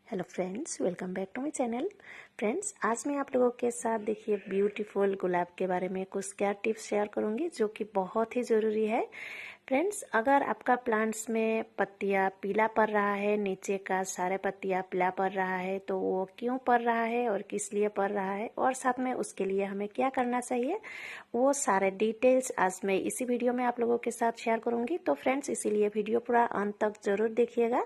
Hello friends, welcome back to my channel. Friends, आज मैं आप लोगों के साथ देखिए ब्यूटीफुल गुलाब के बारे में कुछ क्या टिप्स शेयर करूंगी जो कि बहुत ही ज़रूरी है। फ्रेंड्स, अगर आपका प्लांट्स में पत्तियां पीला पड़ रहा है, नीचे का सारे पत्तियां पीला पड़ रहा है, तो वो क्यों पड़ रहा है और किस लिए पड़ रहा है और साथ में उसके लिए हमें क्या करना चाहिए, वो सारे डिटेल्स आज मैं इसी वीडियो में आप लोगों के साथ शेयर करूंगी। तो फ्रेंड्स, इसीलिए वीडियो पूरा अंत तक जरूर देखिएगा।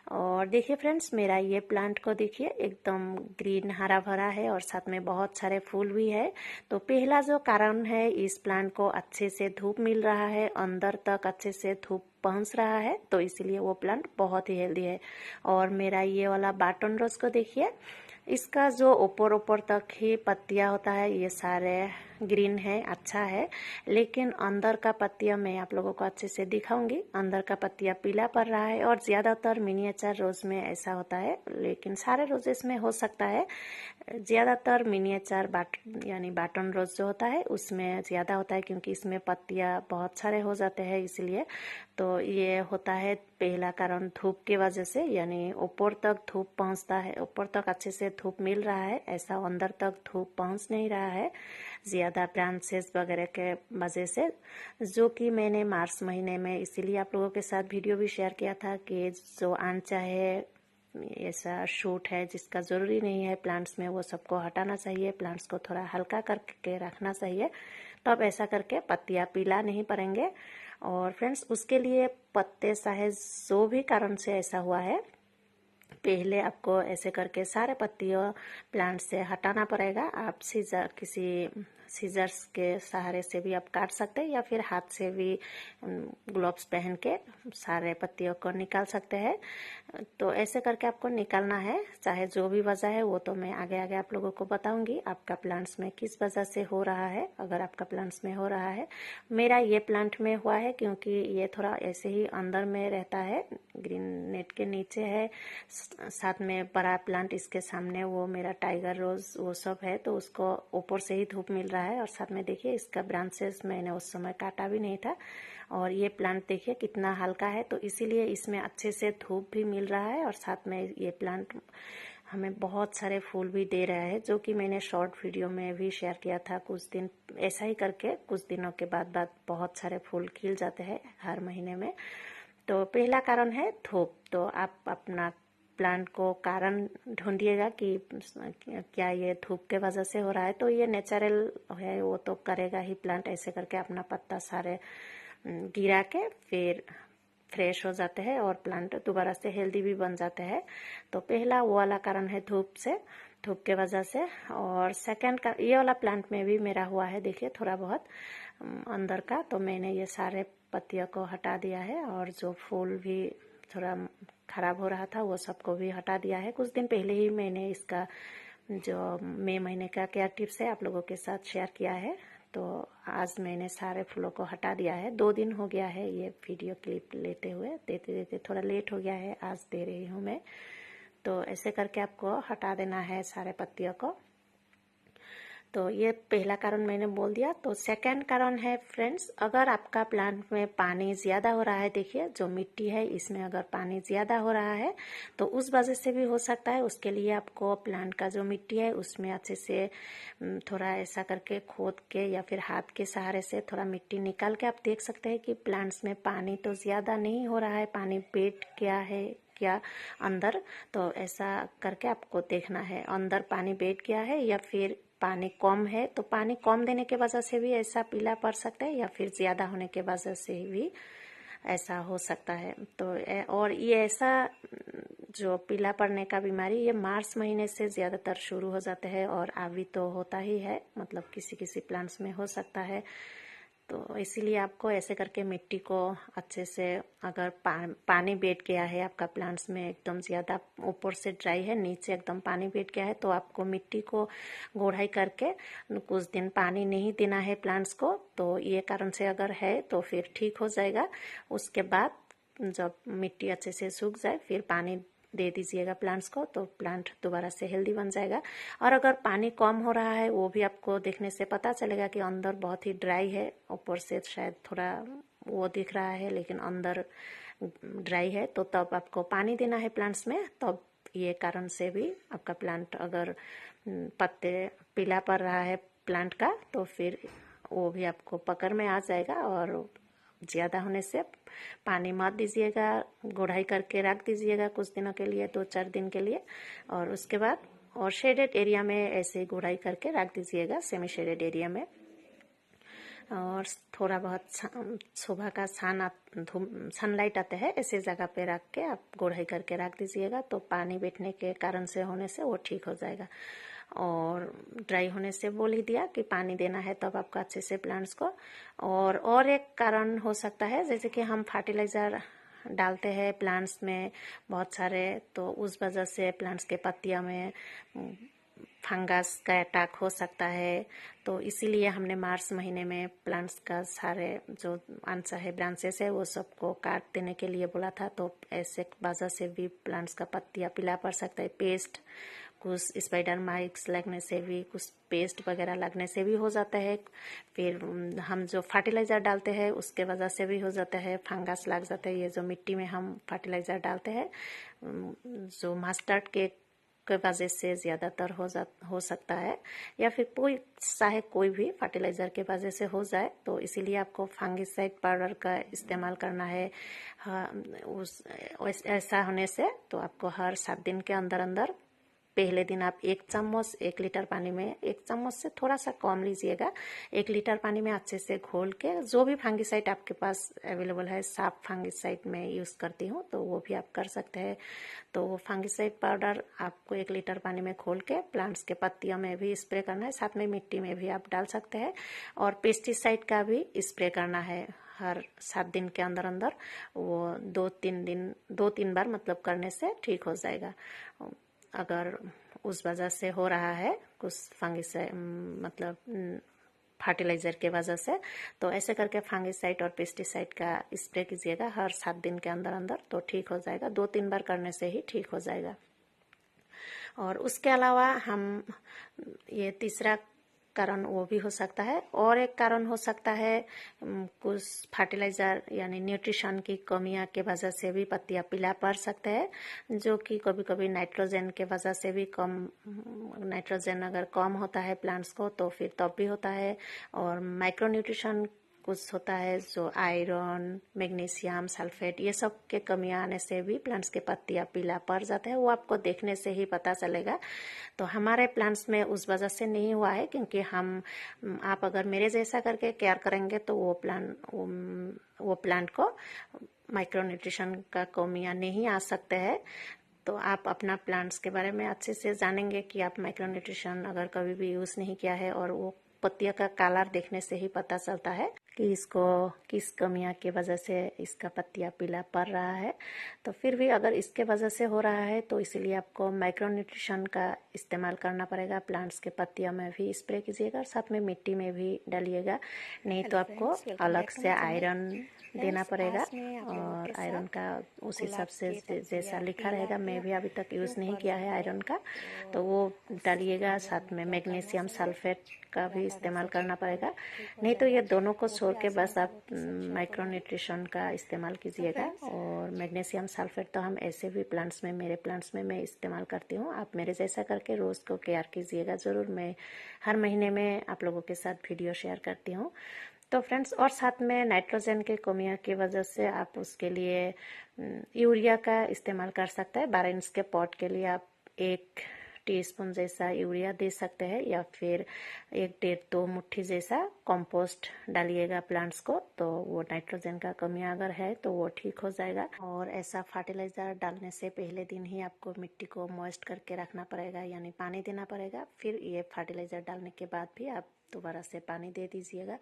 और देखिए फ्रेंड्स, मेरा ये प्लांट को देखिए एकदम ग्रीन हरा भरा है और साथ में बहुत सारे फूल भी है। तो पहला जो कारण है, इस प्लांट को अच्छे से धूप मिल रहा है, अंदर तक अच्छे से धूप पहुंच रहा है, तो इसीलिए वो प्लांट बहुत ही हेल्दी है। और मेरा ये वाला बटन रोज को देखिए, इसका जो ऊपर ऊपर तक ही पत्तियां होता है ये सारे ग्रीन है, अच्छा है, लेकिन अंदर का पत्तियां मैं आप लोगों को अच्छे से दिखाऊंगी। अंदर का पत्तियां पीला पड़ रहा है और ज्यादातर मिनिएचर रोज में ऐसा होता है, लेकिन सारे रोजेस में हो सकता है। ज्यादातर मिनिएचर यानी बटन रोज जो होता है उसमें ज्यादा होता है, क्योंकि इसमें पत्तियां बहुत सारे हो जाते हैं, इसलिए। तो ये होता है पहला कारण धूप की वजह से, यानी ऊपर तक धूप पहुंचता है, ऊपर तक अच्छे से धूप मिल रहा है, ऐसा अंदर तक धूप पहुंच नहीं रहा है ज्यादा ब्रांचेस वगैरह के वजह से, जो कि मैंने मार्च महीने में इसीलिए आप लोगों के साथ वीडियो भी शेयर किया था कि जो अनचाहे ऐसा शूट है जिसका जरूरी नहीं है प्लांट्स में, वो सबको हटाना चाहिए, प्लांट्स को थोड़ा हल्का करके रखना चाहिए, तब ऐसा करके पत्तियां पीला नहीं पड़ेंगे। और फ्रेंड्स, उसके लिए पत्ते चाहे जो भी कारण से ऐसा हुआ है, पहले आपको ऐसे करके सारे पत्तियों प्लांट से हटाना पड़ेगा। आप सीजर्स के सहारे से भी आप काट सकते हैं, या फिर हाथ से भी ग्लोव्स पहन के सारे पत्तियों को निकाल सकते हैं। तो ऐसे करके आपको निकालना है, चाहे जो भी वजह है वो तो मैं आगे आगे आप लोगों को बताऊंगी आपका प्लांट्स में किस वजह से हो रहा है। अगर आपका प्लांट्स में हो रहा है, मेरा ये प्लांट में हुआ है क्योंकि ये थोड़ा ऐसे ही अंदर में रहता है, ग्रीन नेट के नीचे है, साथ में बड़ा प्लांट इसके सामने वो मेरा टाइगर रोज वो सब है, तो उसको ऊपर से ही धूप मिल रहा है। और साथ में देखिए इसका ब्रांचेस मैंने उस समय काटा भी नहीं था, और ये प्लांट देखिए कितना हल्का है, तो इसीलिए इसमें अच्छे से धूप भी मिल रहा है। और साथ में ये प्लांट हमें बहुत सारे फूल भी दे रहा है, जो कि मैंने शॉर्ट वीडियो में भी शेयर किया था। कुछ दिन ऐसा ही करके कुछ दिनों के बाद बहुत सारे फूल खिल जाते हैं हर महीने में। तो पहला कारण है धूप। तो आप अपना प्लांट को कारण ढूंढिएगा कि क्या ये धूप के वजह से हो रहा है। तो ये नेचुरल है, वो तो करेगा ही प्लांट, ऐसे करके अपना पत्ता सारे गिरा के फिर फ्रेश हो जाते हैं और प्लांट दोबारा से हेल्दी भी बन जाते हैं। तो पहला वो वाला कारण है धूप से, धूप के वजह से। और सेकंड का ये वाला प्लांट में भी मेरा हुआ है, देखिए थोड़ा बहुत अंदर का, तो मैंने ये सारे पत्तियों को हटा दिया है, और जो फूल भी थोड़ा खराब हो रहा था वो सबको भी हटा दिया है। कुछ दिन पहले ही मैंने इसका जो मई महीने का केयर टिप्स है आप लोगों के साथ शेयर किया है। तो आज मैंने सारे फूलों को हटा दिया है, 2 दिन हो गया है ये वीडियो क्लिप लेते हुए, देते देते थोड़ा लेट हो गया है, आज दे रही हूँ मैं। तो ऐसे करके आपको हटा देना है सारे पत्तियों को। तो ये पहला कारण मैंने बोल दिया। तो सेकंड कारण है फ्रेंड्स, अगर आपका प्लांट में पानी ज्यादा हो रहा है, देखिए जो मिट्टी है इसमें अगर पानी ज्यादा हो रहा है तो उस वजह से भी हो सकता है। उसके लिए आपको प्लांट का जो मिट्टी है उसमें अच्छे से थोड़ा ऐसा करके खोद के या फिर हाथ के सहारे से थोड़ा मिट्टी निकाल के आप देख सकते हैं कि प्लांट्स में पानी तो ज्यादा नहीं हो रहा है, पानी बैठ गया है क्या अंदर। तो ऐसा करके आपको देखना है अंदर पानी बैठ गया है या फिर पानी कम है। तो पानी कम देने के वजह से भी ऐसा पीला पड़ सकता है, या फिर ज्यादा होने के वजह से भी ऐसा हो सकता है। तो और ये ऐसा जो पीला पड़ने का बीमारी ये मार्च महीने से ज्यादातर शुरू हो जाते हैं, और अभी तो होता ही है, मतलब किसी किसी प्लांट्स में हो सकता है। तो इसीलिए आपको ऐसे करके मिट्टी को अच्छे से, अगर पानी बैठ गया है आपका प्लांट्स में, एकदम ज्यादा ऊपर से ड्राई है, नीचे एकदम पानी बैठ गया है, तो आपको मिट्टी को गोढ़ाई करके कुछ दिन पानी नहीं देना है प्लांट्स को। तो ये कारण से अगर है तो फिर ठीक हो जाएगा। उसके बाद जब मिट्टी अच्छे से सूख जाए फिर पानी दे दीजिएगा प्लांट्स को, तो प्लांट दोबारा से हेल्दी बन जाएगा। और अगर पानी कम हो रहा है, वो भी आपको देखने से पता चलेगा कि अंदर बहुत ही ड्राई है, ऊपर से शायद थोड़ा वो दिख रहा है लेकिन अंदर ड्राई है, तो तब आपको पानी देना है प्लांट्स में, तब ये कारण से भी आपका प्लांट अगर पत्ते पीला पड़ रहा है प्लांट का, तो फिर वो भी आपको पकड़ में आ जाएगा। और ज़्यादा होने से पानी मत दीजिएगा, गुड़ाई करके रख दीजिएगा कुछ दिनों के लिए, 2-4 दिन के लिए। और उसके बाद और शेडेड एरिया में ऐसे गुड़ाई करके रख दीजिएगा, सेमी शेडेड एरिया में। और थोड़ा बहुत सुबह का सनलाइट आता है ऐसे जगह पे रख के आप गुड़ाई करके रख दीजिएगा, तो पानी बैठने के कारण से होने से वो ठीक हो जाएगा। और ड्राई होने से बोल ही दिया कि पानी देना है तब आपका अच्छे से प्लांट्स को। और एक कारण हो सकता है, जैसे कि हम फर्टिलाइज़र डालते हैं प्लांट्स में बहुत सारे, तो उस वजह से प्लांट्स के पत्तियों में फंगस का अटैक हो सकता है। तो इसीलिए हमने मार्च महीने में प्लांट्स का सारे जो अंश है, ब्रांचेस है, वो सबको काट देने के लिए बोला था। तो ऐसे वजह से भी प्लांट्स का पत्तियाँ पीला पड़ सकता है। पेस्ट, कुछ स्पाइडर माइट्स लगने से भी, कुछ पेस्ट वगैरह लगने से भी हो जाता है। फिर हम जो फर्टिलाइज़र डालते हैं उसके वजह से भी हो जाता है, फंगस लग जाता है। ये जो मिट्टी में हम फर्टिलाइज़र डालते हैं, जो मस्टर्ड के वजह से ज़्यादातर हो सकता है, या फिर चाहे कोई भी फर्टिलाइज़र के वजह से हो जाए। तो इसीलिए आपको फंगिसाइड पाउडर का इस्तेमाल करना है। ऐसा होने से तो आपको हर 7 दिन के अंदर अंदर पहले दिन आप 1 चम्मच 1 लीटर पानी में, 1 चम्मच से थोड़ा सा कम लीजिएगा, 1 लीटर पानी में अच्छे से घोल के, जो भी फंगिसाइड आपके पास अवेलेबल है, साफ फंगिसाइड में यूज़ करती हूँ तो वो भी आप कर सकते हैं। तो वो फंगिसाइड पाउडर आपको 1 लीटर पानी में घोल के प्लांट्स के पत्तियों में भी स्प्रे करना है, साथ में मिट्टी में भी आप डाल सकते हैं। और पेस्टिसाइड का भी स्प्रे करना है हर 7 दिन के अंदर अंदर। वो 2-3 बार मतलब करने से ठीक हो जाएगा। अगर उस वजह से हो रहा है कुछ फंगिसाइड मतलब फर्टिलाइज़र के वजह से, तो ऐसे करके फंगिसाइड और पेस्टिसाइड का स्प्रे कीजिएगा हर 7 दिन के अंदर अंदर, तो ठीक हो जाएगा। 2-3 बार करने से ही ठीक हो जाएगा। और उसके अलावा हम ये तीसरा कारण वो भी हो सकता है। और एक कारण हो सकता है कुछ फर्टिलाइज़र यानी न्यूट्रिशन की कमियां के वजह से भी पत्तियां पीला पड़ सकते हैं, जो कि कभी कभी नाइट्रोजन के वजह से भी नाइट्रोजन अगर कम होता है प्लांट्स को तो फिर तब भी होता है। और माइक्रो न्यूट्रिशन कुछ होता है, जो आयरन, मैग्नीशियम सल्फेट, ये सब के कमियां आने से भी प्लांट्स के पत्तियां पीला पड़ जाते हैं। वो आपको देखने से ही पता चलेगा। तो हमारे प्लांट्स में उस वजह से नहीं हुआ है, क्योंकि आप अगर मेरे जैसा करके केयर करेंगे तो वो प्लांट को माइक्रो न्यूट्रिशन का कमियां नहीं आ सकते हैं। तो आप अपना प्लांट्स के बारे में अच्छे से जानेंगे कि आप माइक्रो न्यूट्रिशन अगर कभी भी यूज़ नहीं किया है, और वो पत्तियों का कलर देखने से ही पता चलता है कि इसको किस कमियां की वजह से इसका पत्तियां पीला पड़ रहा है। तो फिर भी अगर इसके वजह से हो रहा है तो इसलिए आपको माइक्रो न्यूट्रिशन का इस्तेमाल करना पड़ेगा। प्लांट्स के पत्तियों में भी स्प्रे कीजिएगा और साथ में मिट्टी में भी डालिएगा, नहीं तो आपको अलग से आयरन देना पड़ेगा। और आयरन का उस हिसाब से जैसा लिखा रहेगा, मैं भी अभी तक यूज़ नहीं किया है आयरन का, तो वो डालिएगा। साथ में मैग्नीशियम सल्फेट का भी इस्तेमाल करना पड़ेगा, नहीं तो ये दोनों को छोड़ के बस आप माइक्रो न्यूट्रिशन का इस्तेमाल कीजिएगा। और मैग्नीशियम सल्फेट तो हम ऐसे भी प्लांट्स में, मेरे प्लांट्स में मैं इस्तेमाल करती हूँ। आप मेरे जैसा करके रोज़ को केयर कीजिएगा ज़रूर। मैं हर महीने में आप लोगों के साथ वीडियो शेयर करती हूँ। तो फ्रेंड्स, और साथ में नाइट्रोजन की कमियों की वजह से आप उसके लिए यूरिया का इस्तेमाल कर सकते हैं। 12 इंच के पॉट के लिए आप 1 टीस्पून जैसा यूरिया दे सकते हैं, या फिर 1-1.5-2 मुट्ठी जैसा कंपोस्ट डालिएगा प्लांट्स को, तो वो नाइट्रोजन का कमियां अगर है तो वो ठीक हो जाएगा। और ऐसा फर्टिलाइज़र डालने से पहले दिन ही आपको मिट्टी को मॉइस्ट करके रखना पड़ेगा, यानी पानी देना पड़ेगा। फिर ये फर्टिलाइज़र डालने के बाद भी आप दोबारा से पानी दे दीजिएगा।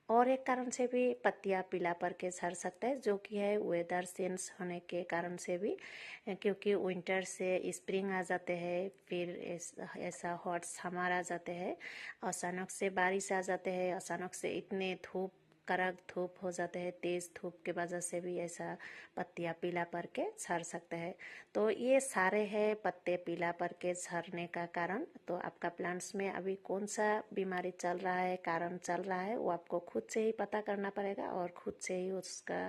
और एक कारण से भी पत्तियां पीला पड़ के झड़ सकता है, जो कि है वेदर चेंज होने के कारण से भी, क्योंकि विंटर से स्प्रिंग आ जाते हैं, फिर ऐसा हॉट समर आ जाते हैं, अचानक से बारिश आ जाते हैं, अचानक से इतने धूप कड़क धूप हो जाते हैं, तेज धूप के वजह से भी ऐसा पत्तियां पीला पड़ के झड़ सकते हैं। तो ये सारे हैं पत्ते पीला पड़ के झड़ने का कारण। तो आपका प्लांट्स में अभी कौन सा बीमारी चल रहा है, कारण चल रहा है, वो आपको खुद से ही पता करना पड़ेगा और खुद से ही उसका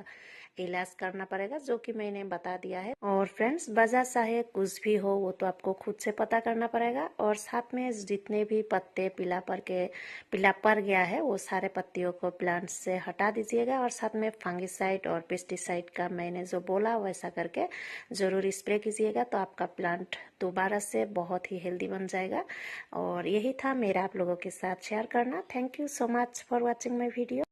इलाज करना पड़ेगा, जो कि मैंने बता दिया है। और फ्रेंड्स, वजह चाहे कुछ भी हो वो तो आपको खुद से पता करना पड़ेगा। और साथ में जितने भी पत्ते पीला पड़ गया है वो सारे पत्तियों को प्लांट से हटा दीजिएगा। और साथ में फंगिसाइड और पेस्टिसाइड का मैंने जो बोला वैसा करके जरूर स्प्रे कीजिएगा, तो आपका प्लांट दोबारा से बहुत ही हेल्दी बन जाएगा। और यही था मेरा आप लोगों के साथ शेयर करना। Thank you so much for watching my video.